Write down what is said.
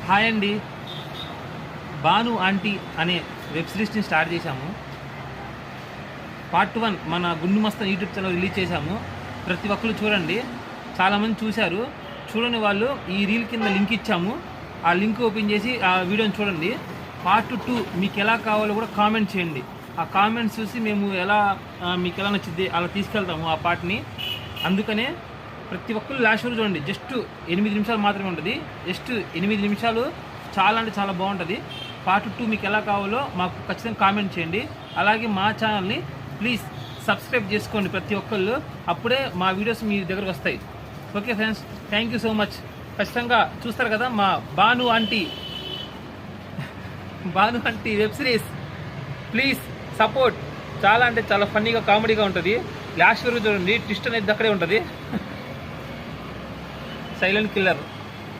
Hi అండి. Banu aunty అనే web సిరీస్ని start చేశాము. పార్ట్ 1 మన గుండు మస్తన్ యూట్యూబ్ ఛానల్ రిలీజ్ చేశాము. ప్రతి ఒక్కరు చూడండి. చాలామంది చూశారు. చూడని వాళ్ళు ఈ రీల్ కింద లింక్ ఇచ్చాము. ఆ లింక్ ఓపెన్ చేసి ఆ వీడియోని చూడండి. పార్ట్ 2 మీకు ఎలా కావాలో కూడా కామెంట్ చేయండి. ఆ కామెంట్స్ చూసి మేము మీకు ఎలా నచ్చింది అలా తీసుకెళ్తాము ఆ పార్ట్ని. అందుకనే ప్రతి ఒక్కరు లాస్ట్ వరకు చూడండి. జస్ట్ 8 నిమిషాలు మాత్రమే ఉంటుంది. జస్ట్ 8 నిమిషాలు చాలా అంటే చాలా బాగుంటుంది. పార్ట్ 2 మీకు ఎలా కావాలో మాకు ఖచ్చితంగా కామెంట్ చేయండి. అలాగే మా ఛానల్ని ప్లీజ్ సబ్స్క్రైబ్ చేసుకోండి ప్రతి ఒక్కళ్ళు. అప్పుడే మా వీడియోస్ మీ దగ్గరకు వస్తాయి. Okay friends, thank you so much. ఖచ్చితంగా చూస్తారు కదా మా Banu aunty web series. Please support. చాలా అంటే చాలా ఫన్నీగా కామెడీగా ఉంటుంది. లాస్ట్ వరకు చూడండి. ట్విస్ట్ అనేది అక్కడే ఉంటుంది. Silent killer.